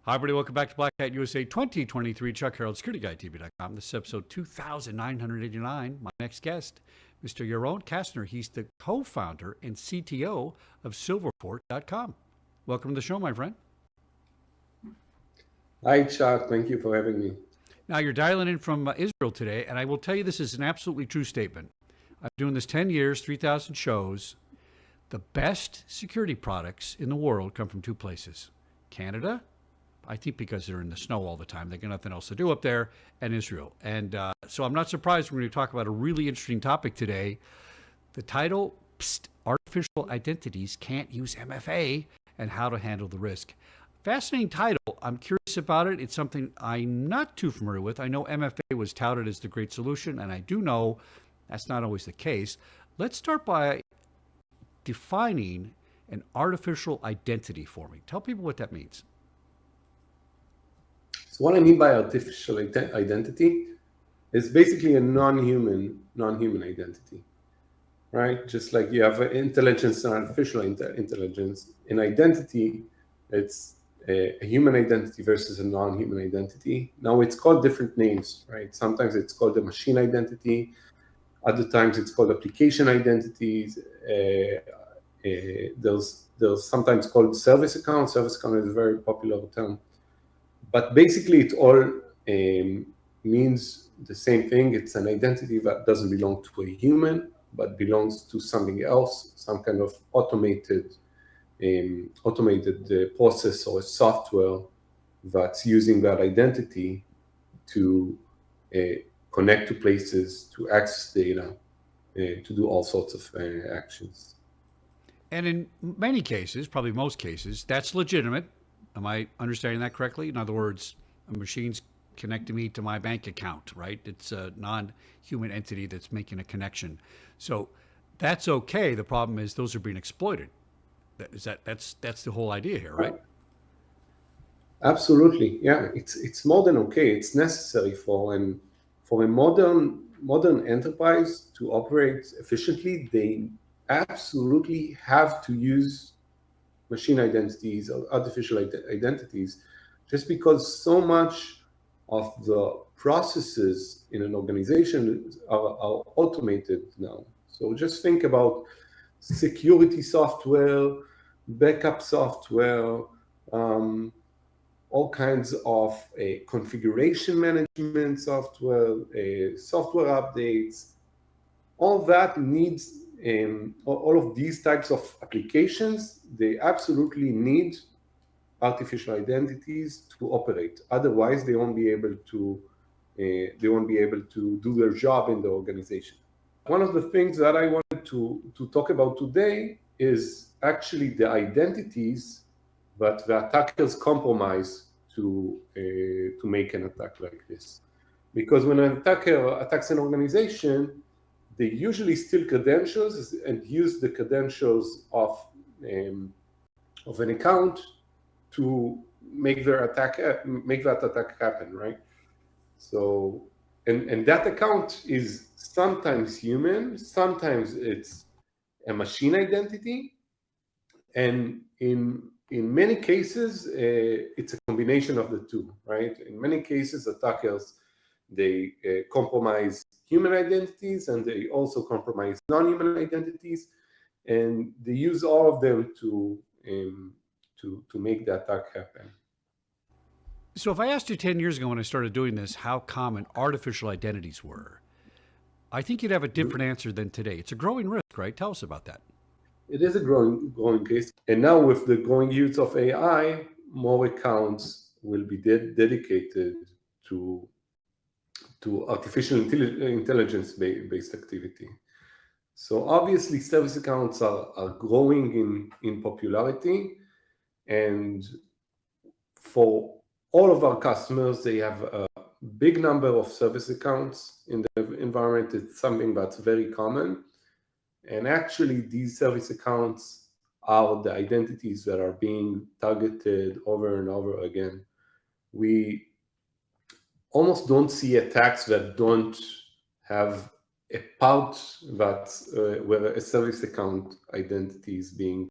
Hi, everybody. Welcome back to BlackHat USA 2023. Chuck Harold, SecurityGuideTV.com. This is episode 2989. My next guest, Mr. Yaron Kassner. He's the co-founder and CTO of Silverfort.com. Welcome to the show, my friend. Hi, Chuck. Thank you for having me. Now, you're dialing in from Israel today, and I will tell you this is an absolutely true statement. I'm doing this 10 years, 3,000 shows. The best security products in the world come from two places: Canada, I think because they're in the snow all the time, they got nothing else to do up there, and Israel. And so I'm not surprised we're going to talk about a really interesting topic today. The title, Artificial Identities Can't Use MFA, and How to Handle the Risk. Fascinating title. I'm curious about it. It's something I'm not too familiar with. I know MFA was touted as the great solution, and I do know that's not always the case. Let's start by defining an artificial identity for me. Tell people what that means. So what I mean by artificial identity is basically a non-human identity, right? Just like you have intelligence and artificial intelligence. In identity, it's a human identity versus a non-human identity. Now it's called different names, right? Sometimes it's called a machine identity. Other times it's called application identities. There's sometimes called service account. Service account is a very popular term. But basically, it all means the same thing. It's an identity that doesn't belong to a human, but belongs to something else, some kind of automated process or software that's using that identity to connect to places, to access data, to do all sorts of actions. And in many cases, probably most cases, that's legitimate. Am I understanding that correctly? In other words, a machine's connecting me to my bank account, right? It's a non-human entity that's making a connection. So that's okay. The problem is those are being exploited. That's the whole idea here, right? Absolutely, yeah. It's more than okay. It's necessary for a modern enterprise to operate efficiently. They absolutely have to use machine identities or artificial identities, just because so much of the processes in an organization are automated now. So just think about security software, backup software, all kinds of configuration management software, software updates. All that needs all of these types of applications, they absolutely need artificial identities to operate. Otherwise, they won't be able to do their job in the organization. One of the things that I wanted to talk about today is actually the identities that the attackers compromise to make an attack like this. Because when an attacker attacks an organization, they usually steal credentials and use the credentials of an account to make that attack happen, right? So, and that account is sometimes human, sometimes it's a machine identity, and in many cases, it's a combination of the two, right? In many cases, attackers, they compromise human identities and they also compromise non-human identities, and they use all of them to make the attack happen. So if I asked you 10 years ago when I started doing this how common artificial identities were, I think you'd have a different answer than today. It's a growing risk, right? Tell us about that. It is a growing case. And now with the growing use of AI, more accounts will be dedicated to artificial intelligence based activity. So obviously service accounts are growing in popularity, and for all of our customers, they have a big number of service accounts in the environment. It's something that's very common. And actually, these service accounts are the identities that are being targeted over and over again. We almost don't see attacks that don't have a part that where a service account identity is being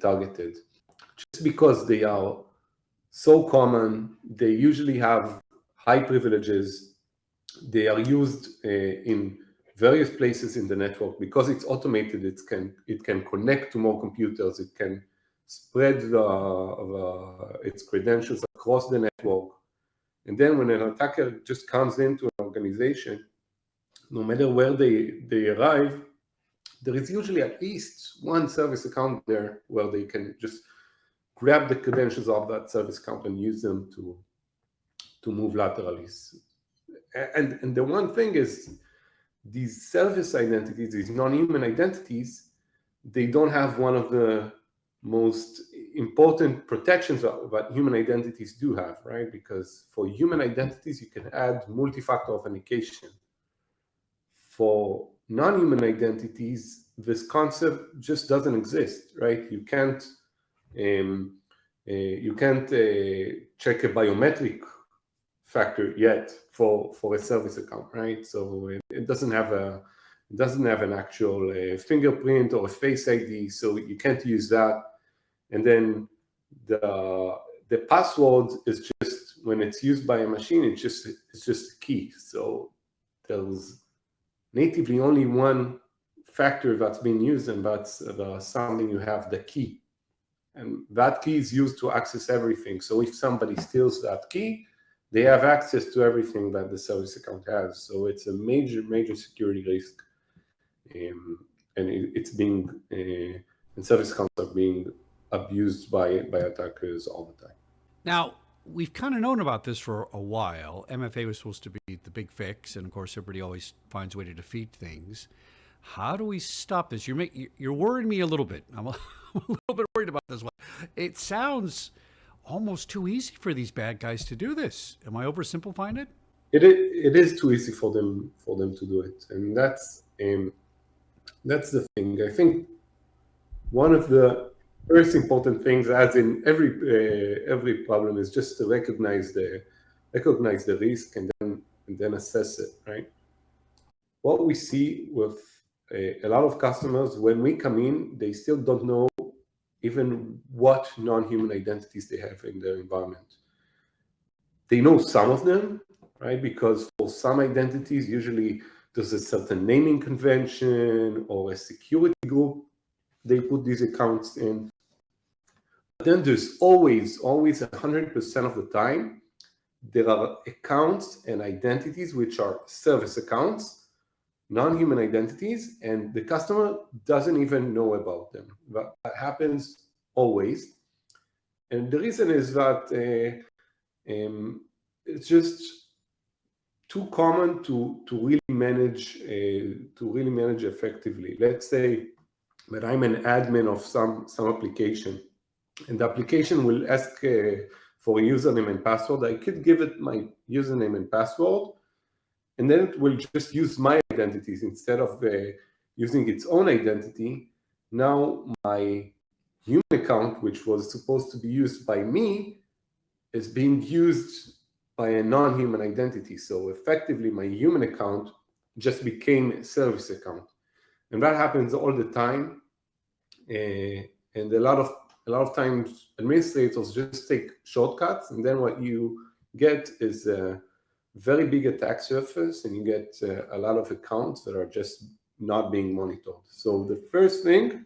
targeted, just because they are so common. They usually have high privileges. They are used in various places in the network because it's automated. It can connect to more computers. It can spread its credentials across the network. And then when an attacker just comes into an organization, no matter where they arrive, there is usually at least one service account there where they can just grab the credentials of that service account and use them to move laterally. And the one thing is, these service identities, these non-human identities, they don't have one of the most important protections that human identities do have, right? Because for human identities, you can add multi-factor authentication. For non-human identities, this concept just doesn't exist, right? You can't check a biometric factor yet for a service account, right? So it doesn't have an actual fingerprint or a face ID, so you can't use that. And then the password is just, when it's used by a machine, it's just a key. So there's natively only one factor that's being used, and that's something you have, the key. And that key is used to access everything. So if somebody steals that key, they have access to everything that the service account has. So it's a major, major security risk. And it's being, and service accounts are being abused by attackers all the time. Now, we've kind of known about this for a while. MFA was supposed to be the big fix, and of course, everybody always finds a way to defeat things. How do we stop this? You're worrying me a little bit. I'm a little bit worried about this one. It sounds almost too easy for these bad guys to do this. Am I oversimplifying it? It is too easy for them to do it, and that's the thing. I think one of the first important things, as in every problem, is just to recognize the risk and then assess it, right? What we see with a lot of customers, when we come in, they still don't know even what non-human identities they have in their environment. They know some of them, right? Because for some identities, usually there's a certain naming convention or a security group they put these accounts in. But then there's always 100% of the time, there are accounts and identities which are service accounts, non-human identities, and the customer doesn't even know about them. That happens always. And the reason is that it's just too common to really manage effectively. Let's say that I'm an admin of some application, and the application will ask for a username and password. I could give it my username and password, and then it will just use my identities instead of using its own identity. Now my human account, which was supposed to be used by me, is being used by a non-human identity. So effectively, my human account just became a service account, and that happens all the time. And a lot of times, administrators just take shortcuts, and then what you get is a very big attack surface, and you get a lot of accounts that are just not being monitored. So the first thing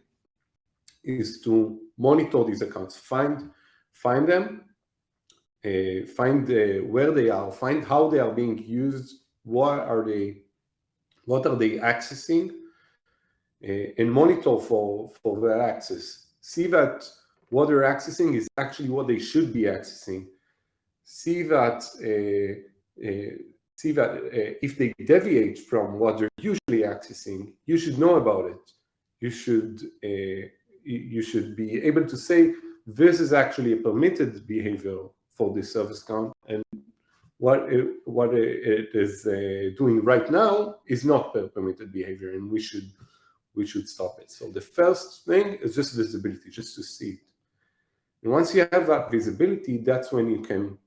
is to monitor these accounts, find them, find where they are, find how they are being used, what are they accessing, and monitor for their access. See that what they're accessing is actually what they should be accessing. See that if they deviate from what they're usually accessing, you should know about it. You should be able to say, this is actually a permitted behavior for this service account, and what it is doing right now is not permitted behavior, and we should stop it. So the first thing is just visibility, just to see it. And once you have that visibility, that's when you can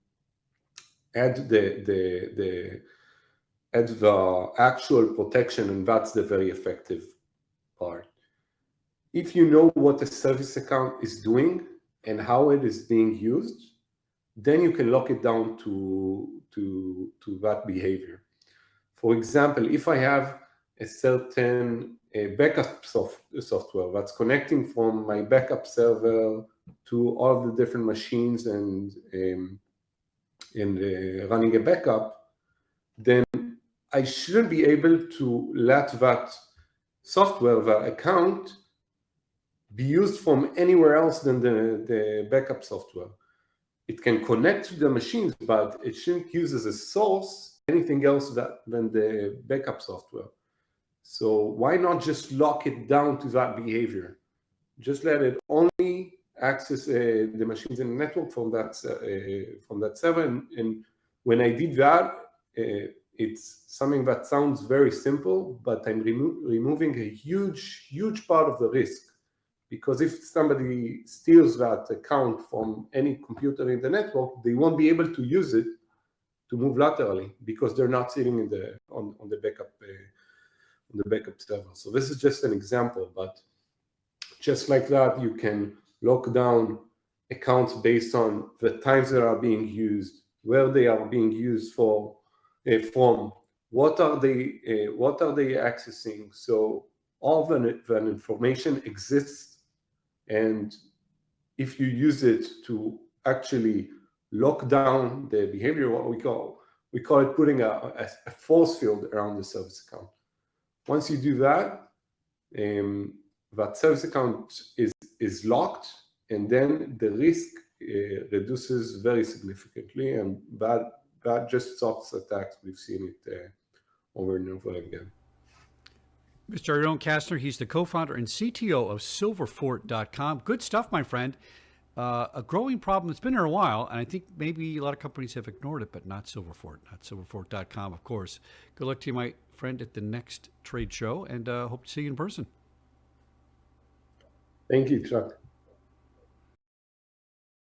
add the actual protection, and that's the very effective part. If you know what the service account is doing and how it is being used, then you can lock it down to that behavior. For example, if I have a certain backup software that's connecting from my backup server to all of the different machines and running a backup, then I shouldn't be able to let that software, that account, be used from anywhere else than the backup software. It can connect to the machines, but it shouldn't use as a source anything else than the backup software. So why not just lock it down to that behavior? Just let it only access the machines in the network from that server. And when I did that, it's something that sounds very simple, but I'm removing a huge part of the risk. Because if somebody steals that account from any computer in the network, they won't be able to use it to move laterally because they're not sitting in on the backup server. So this is just an example, but just like that, you can lock down accounts based on the times that are being used, where they are being used from, what are they accessing. So all that information exists, and if you use it to actually lock down the behavior, what we call it putting a force field around the service account. Once you do that, that service account is locked, and then the risk reduces very significantly, and that just stops attacks. We've seen it over and over again. Mr. Yaron Kassner, he's the co-founder and CTO of Silverfort.com. Good stuff, my friend. A growing problem that's been here a while, and I think maybe a lot of companies have ignored it, but not Silverfort, not Silverfort.com, of course. Good luck to you, my friend, at the next trade show, and hope to see you in person. Thank you, Chuck.